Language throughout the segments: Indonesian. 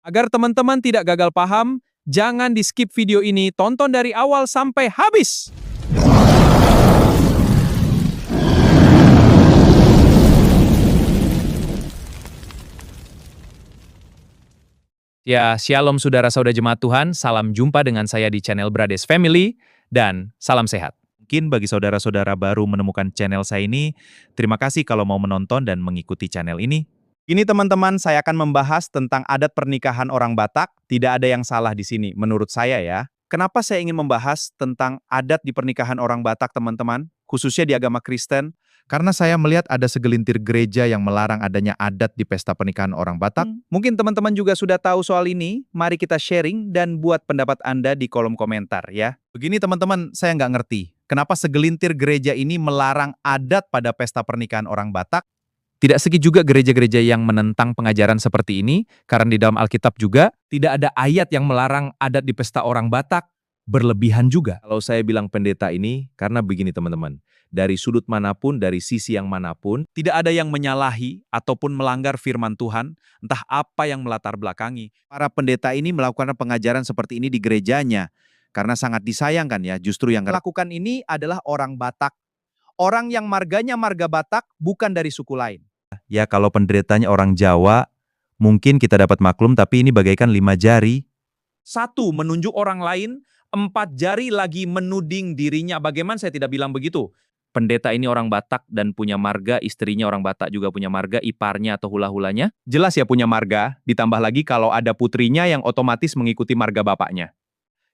Agar teman-teman tidak gagal paham, jangan di-skip video ini, tonton dari awal sampai habis. Ya, shalom saudara-saudara jemaat Tuhan, salam jumpa dengan saya di channel Brades Family, dan salam sehat. Mungkin bagi saudara-saudara baru menemukan channel saya ini, terima kasih kalau mau menonton dan mengikuti channel ini. Ini teman-teman, saya akan membahas tentang adat pernikahan orang Batak. Tidak ada yang salah di sini, menurut saya ya. Kenapa saya ingin membahas tentang adat di pernikahan orang Batak, teman-teman? Khususnya di agama Kristen. Karena saya melihat ada segelintir gereja yang melarang adanya adat di pesta pernikahan orang Batak. Mungkin teman-teman juga sudah tahu soal ini. Mari kita sharing dan buat pendapat Anda di kolom komentar ya. Begini teman-teman, saya nggak ngerti. Kenapa segelintir gereja ini melarang adat pada pesta pernikahan orang Batak? Tidak sedikit juga gereja-gereja yang menentang pengajaran seperti ini, karena di dalam Alkitab juga tidak ada ayat yang melarang adat di pesta orang Batak. Berlebihan juga. Kalau saya bilang pendeta ini, karena begini teman-teman, dari sudut manapun, dari sisi yang manapun, tidak ada yang menyalahi ataupun melanggar firman Tuhan, entah apa yang melatar belakangi. Para pendeta ini melakukan pengajaran seperti ini di gerejanya, karena sangat disayangkan ya, justru yang melakukan ini adalah orang Batak. Orang yang marganya marga Batak, bukan dari suku lain. Ya kalau pendetanya orang Jawa, mungkin kita dapat maklum, tapi ini bagaikan 5 jari. 1 menunjuk orang lain, 4 jari lagi menuding dirinya. Bagaimana saya tidak bilang begitu? Pendeta ini orang Batak dan punya marga, istrinya orang Batak juga punya marga, iparnya atau hula-hulanya. Jelas ya punya marga, ditambah lagi kalau ada putrinya yang otomatis mengikuti marga bapaknya.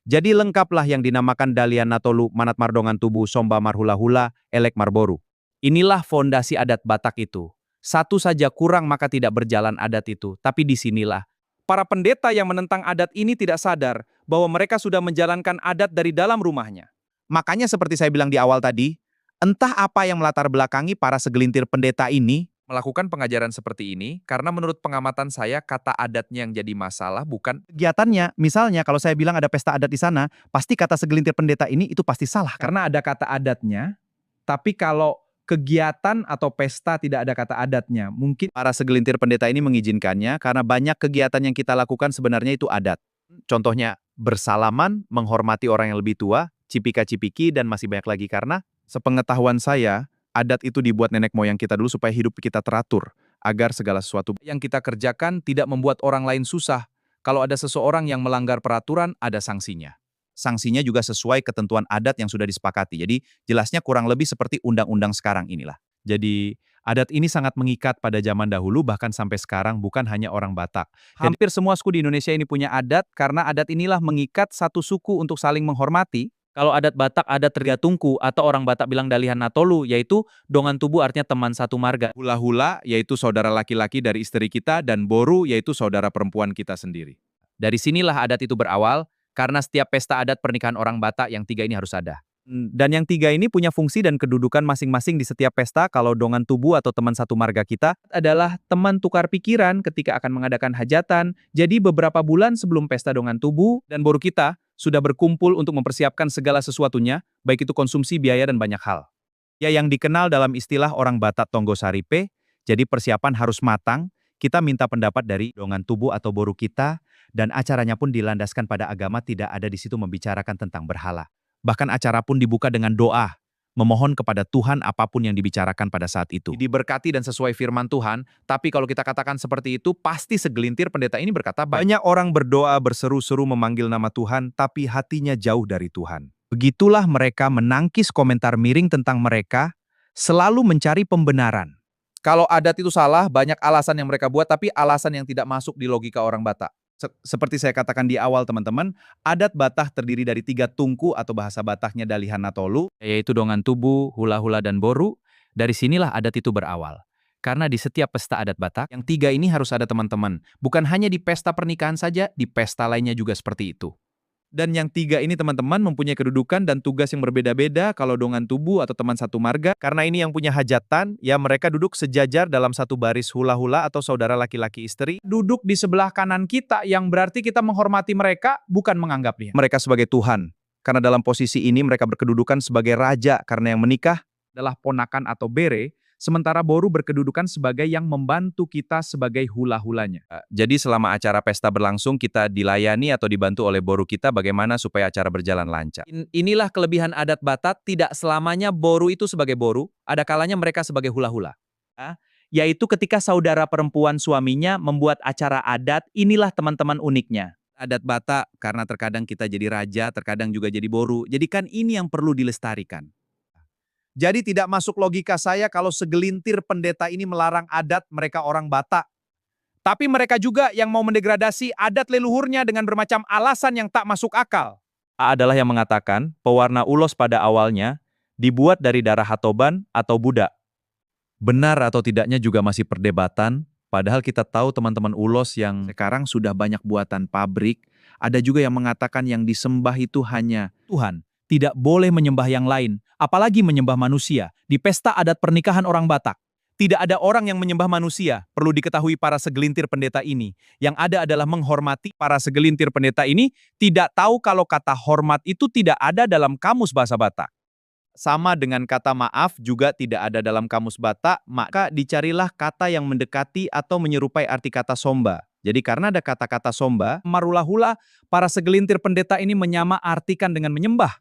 Jadi lengkaplah yang dinamakan Dalian Natolu, Manat Mardongan Tubuh, Somba Marhula-hula, Elek Marboru. Inilah fondasi adat Batak itu. Satu saja kurang maka tidak berjalan adat itu, tapi disinilah. Para pendeta yang menentang adat ini tidak sadar bahwa mereka sudah menjalankan adat dari dalam rumahnya. Makanya seperti saya bilang di awal tadi, entah apa yang melatar belakangi para segelintir pendeta ini melakukan pengajaran seperti ini, karena menurut pengamatan saya kata adatnya yang jadi masalah bukan kegiatannya. Misalnya kalau saya bilang ada pesta adat di sana, pasti kata segelintir pendeta ini itu pasti salah. Karena ada kata adatnya, tapi kalau kegiatan atau pesta tidak ada kata adatnya, mungkin para segelintir pendeta ini mengizinkannya karena banyak kegiatan yang kita lakukan sebenarnya itu adat. Contohnya bersalaman, menghormati orang yang lebih tua, cipika-cipiki, dan masih banyak lagi karena sepengetahuan saya, adat itu dibuat nenek moyang kita dulu supaya hidup kita teratur, agar segala sesuatu yang kita kerjakan tidak membuat orang lain susah. Kalau ada seseorang yang melanggar peraturan, ada sanksinya. Sanksinya juga sesuai ketentuan adat yang sudah disepakati. Jadi jelasnya kurang lebih seperti undang-undang sekarang inilah. Jadi adat ini sangat mengikat pada zaman dahulu bahkan sampai sekarang, bukan hanya orang Batak. Hampir semua suku di Indonesia ini punya adat karena adat inilah mengikat satu suku untuk saling menghormati. Kalau adat Batak, adat Tergatungku, atau orang Batak bilang Dalihan Natolu, yaitu dongan tubuh artinya teman satu marga. Hula-hula yaitu saudara laki-laki dari istri kita, dan boru yaitu saudara perempuan kita sendiri. Dari sinilah adat itu berawal, karena setiap pesta adat pernikahan orang Batak yang 3 ini harus ada. Dan yang 3 ini punya fungsi dan kedudukan masing-masing di setiap pesta. Kalau dongan tubuh atau teman satu marga kita adalah teman tukar pikiran ketika akan mengadakan hajatan. Jadi beberapa bulan sebelum pesta dongan tubuh dan boru kita sudah berkumpul untuk mempersiapkan segala sesuatunya, baik itu konsumsi, biaya, dan banyak hal. Ya yang dikenal dalam istilah orang Batak Tonggo Saripe, jadi persiapan harus matang. Kita minta pendapat dari dongan tubuh atau boru kita, dan acaranya pun dilandaskan pada agama, tidak ada di situ membicarakan tentang berhala. Bahkan acara pun dibuka dengan doa, memohon kepada Tuhan apapun yang dibicarakan pada saat itu. Diberkati dan sesuai firman Tuhan, tapi kalau kita katakan seperti itu, pasti segelintir pendeta ini berkata, banyak orang berdoa berseru-seru memanggil nama Tuhan, tapi hatinya jauh dari Tuhan. Begitulah mereka menangkis komentar miring tentang mereka, selalu mencari pembenaran. Kalau adat itu salah, banyak alasan yang mereka buat, tapi alasan yang tidak masuk di logika orang Batak. Seperti saya katakan di awal teman-teman, adat Batak terdiri dari 3 tungku atau bahasa Bataknya Dalihan Natolu, yaitu dongan tubuh, hula-hula, dan boru. Dari sinilah adat itu berawal. Karena di setiap pesta adat Batak, yang 3 ini harus ada teman-teman. Bukan hanya di pesta pernikahan saja, di pesta lainnya juga seperti itu. Dan yang 3 ini teman-teman mempunyai kedudukan dan tugas yang berbeda-beda. Kalau dongan tubuh atau teman satu marga, karena ini yang punya hajatan, ya mereka duduk sejajar dalam satu baris hula-hula atau saudara laki-laki istri. Duduk di sebelah kanan kita, yang berarti kita menghormati mereka, bukan menganggap mereka sebagai Tuhan. Karena dalam posisi ini mereka berkedudukan sebagai raja, karena yang menikah adalah ponakan atau bere, sementara boru berkedudukan sebagai yang membantu kita sebagai hula-hulanya. Jadi selama acara pesta berlangsung, kita dilayani atau dibantu oleh boru kita bagaimana supaya acara berjalan lancar. Inilah kelebihan adat Batak, tidak selamanya boru itu sebagai boru, ada kalanya mereka sebagai hula-hula. Yaitu ketika saudara perempuan suaminya membuat acara adat, inilah teman-teman uniknya. Adat Batak, karena terkadang kita jadi raja, terkadang juga jadi boru, jadi kan ini yang perlu dilestarikan. Jadi tidak masuk logika saya kalau segelintir pendeta ini melarang adat mereka orang Batak. Tapi mereka juga yang mau mendegradasi adat leluhurnya dengan bermacam alasan yang tak masuk akal. Adalah yang mengatakan pewarna ulos pada awalnya dibuat dari darah hatoban atau budak. Benar atau tidaknya juga masih perdebatan, padahal kita tahu teman-teman ulos yang sekarang sudah banyak buatan pabrik, ada juga yang mengatakan yang disembah itu hanya Tuhan. Tidak boleh menyembah yang lain, apalagi menyembah manusia. Di pesta adat pernikahan orang Batak, tidak ada orang yang menyembah manusia. Perlu diketahui para segelintir pendeta ini. Yang ada adalah menghormati. Para segelintir pendeta ini tidak tahu kalau kata hormat itu tidak ada dalam kamus bahasa Batak. Sama dengan kata maaf juga tidak ada dalam kamus Batak, maka dicarilah kata yang mendekati atau menyerupai arti kata somba. Jadi karena ada kata-kata somba, marula-hula, para segelintir pendeta ini menyama artikan dengan menyembah.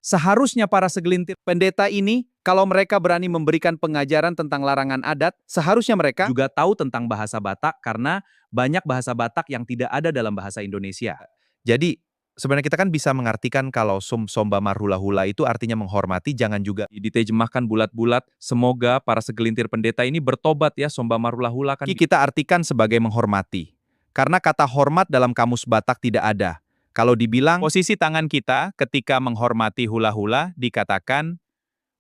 Seharusnya para segelintir pendeta ini, kalau mereka berani memberikan pengajaran tentang larangan adat, seharusnya mereka juga tahu tentang bahasa Batak karena banyak bahasa Batak yang tidak ada dalam bahasa Indonesia. Jadi, sebenarnya kita kan bisa mengartikan kalau somba marhula-hula itu artinya menghormati, jangan juga diterjemahkan bulat-bulat. Semoga para segelintir pendeta ini bertobat ya, somba marhula-hula kan kita artikan sebagai menghormati. Karena kata hormat dalam kamus Batak tidak ada. Kalau dibilang posisi tangan kita ketika menghormati hula-hula dikatakan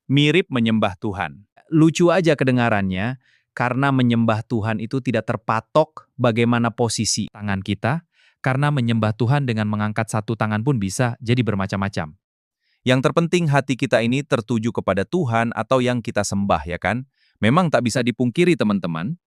mirip menyembah Tuhan. Lucu aja kedengarannya, karena menyembah Tuhan itu tidak terpatok bagaimana posisi tangan kita, karena menyembah Tuhan dengan mengangkat satu tangan pun bisa, jadi bermacam-macam. Yang terpenting hati kita ini tertuju kepada Tuhan atau yang kita sembah, ya kan? Memang tak bisa dipungkiri teman-teman,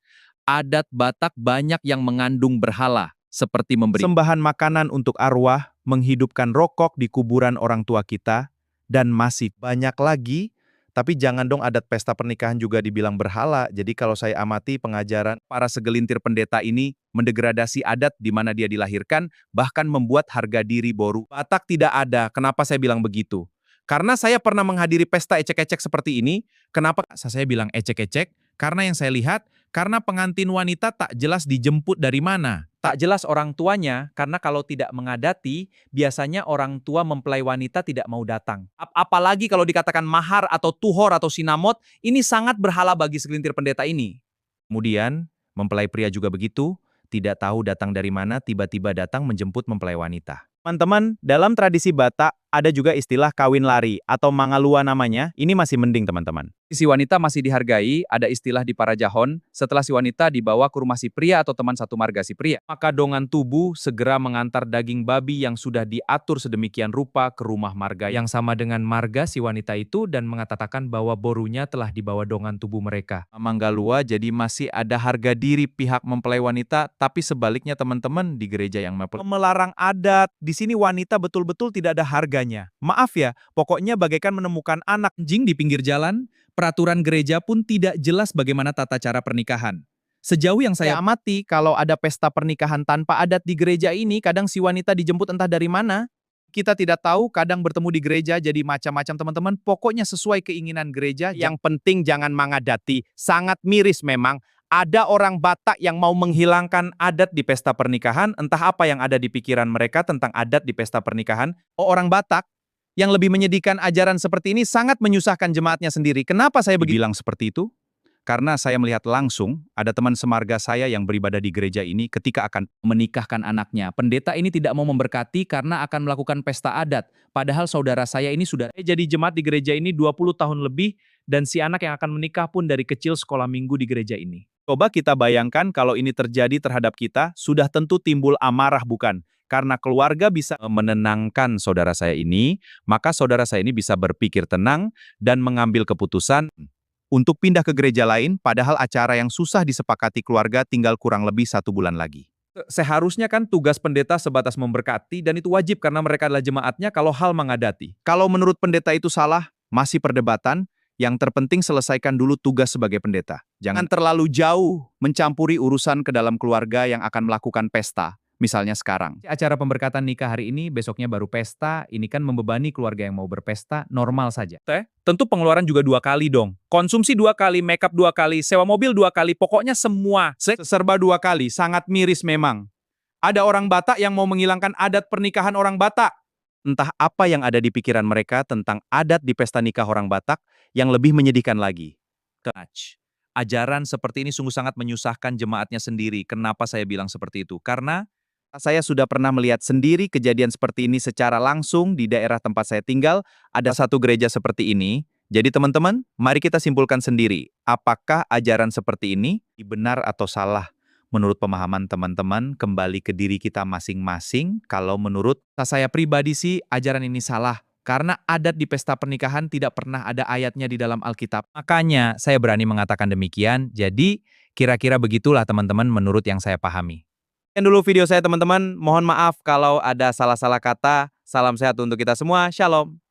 adat Batak banyak yang mengandung berhala, seperti memberi sembahan makanan untuk arwah, menghidupkan rokok di kuburan orang tua kita, dan masih banyak lagi. Tapi jangan dong adat pesta pernikahan juga dibilang berhala. Jadi kalau saya amati pengajaran para segelintir pendeta ini mendegradasi adat di mana dia dilahirkan, bahkan membuat harga diri boru. Batak tidak ada. Kenapa saya bilang begitu? Karena saya pernah menghadiri pesta ecek-ecek seperti ini. Kenapa saya bilang ecek-ecek? Karena yang saya lihat, karena pengantin wanita tak jelas dijemput dari mana. Tak jelas orang tuanya, karena kalau tidak mengadati, biasanya orang tua mempelai wanita tidak mau datang. Apalagi kalau dikatakan mahar atau tuhor atau sinamot, ini sangat berhala bagi segelintir pendeta ini. Kemudian, mempelai pria juga begitu, tidak tahu datang dari mana, tiba-tiba datang menjemput mempelai wanita. Teman-teman, dalam tradisi Batak, ada juga istilah kawin lari atau mangalua namanya, ini masih mending teman-teman. Si wanita masih dihargai, ada istilah di para jahon, setelah si wanita dibawa ke rumah si pria atau teman satu marga si pria. Maka dongan tubuh segera mengantar daging babi yang sudah diatur sedemikian rupa ke rumah marga yang sama dengan marga si wanita itu dan mengatakan bahwa borunya telah dibawa dongan tubuh mereka. Manggalua jadi masih ada harga diri pihak mempelai wanita, tapi sebaliknya teman-teman di gereja yang melarang adat, di sini wanita betul-betul tidak ada harganya. Maaf ya, pokoknya bagaikan menemukan anak anjing di pinggir jalan, peraturan gereja pun tidak jelas bagaimana tata cara pernikahan. Sejauh yang saya amati, kalau ada pesta pernikahan tanpa adat di gereja ini, kadang si wanita dijemput entah dari mana. Kita tidak tahu, kadang bertemu di gereja jadi macam-macam teman-teman. Pokoknya sesuai keinginan gereja, yang penting jangan mengadati. Sangat miris memang. Ada orang Batak yang mau menghilangkan adat di pesta pernikahan, entah apa yang ada di pikiran mereka tentang adat di pesta pernikahan. Orang Batak yang lebih menyedihkan ajaran seperti ini sangat menyusahkan jemaatnya sendiri. Kenapa saya bilang seperti itu? Karena saya melihat langsung ada teman semarga saya yang beribadah di gereja ini ketika akan menikahkan anaknya. Pendeta ini tidak mau memberkati karena akan melakukan pesta adat. Padahal saudara saya ini sudah jadi jemaat di gereja ini 20 tahun lebih dan si anak yang akan menikah pun dari kecil sekolah minggu di gereja ini. Coba kita bayangkan kalau ini terjadi terhadap kita, sudah tentu timbul amarah bukan? Karena keluarga bisa menenangkan saudara saya ini, maka saudara saya ini bisa berpikir tenang dan mengambil keputusan untuk pindah ke gereja lain, padahal acara yang susah disepakati keluarga tinggal kurang lebih 1 bulan lagi. Seharusnya kan tugas pendeta sebatas memberkati dan itu wajib karena mereka adalah jemaatnya kalau hal mengadati. Kalau menurut pendeta itu salah, masih perdebatan, Yang terpenting selesaikan dulu tugas sebagai pendeta. Jangan terlalu jauh mencampuri urusan ke dalam keluarga yang akan melakukan pesta. Misalnya sekarang. Acara pemberkatan nikah hari ini, besoknya baru pesta. Ini kan membebani keluarga yang mau berpesta, normal saja. Tentu pengeluaran juga 2 kali dong. Konsumsi 2 kali, makeup 2 kali, sewa mobil 2 kali, pokoknya semua. Serba 2 kali, sangat miris memang. Ada orang Batak yang mau menghilangkan adat pernikahan orang Batak. Entah apa yang ada di pikiran mereka tentang adat di pesta nikah orang Batak yang lebih menyedihkan lagi. Ajaran seperti ini sungguh sangat menyusahkan jemaatnya sendiri. Kenapa saya bilang seperti itu? Karena saya sudah pernah melihat sendiri kejadian seperti ini secara langsung di daerah tempat saya tinggal. Ada satu gereja seperti ini. Jadi teman-teman, mari kita simpulkan sendiri. Apakah ajaran seperti ini benar atau salah? Menurut pemahaman teman-teman, kembali ke diri kita masing-masing. Kalau menurut saya pribadi sih, ajaran ini salah. Karena adat di pesta pernikahan tidak pernah ada ayatnya di dalam Alkitab. Makanya saya berani mengatakan demikian. Jadi, kira-kira begitulah teman-teman menurut yang saya pahami. Sekian dulu video saya teman-teman. Mohon maaf kalau ada salah-salah kata. Salam sehat untuk kita semua. Shalom.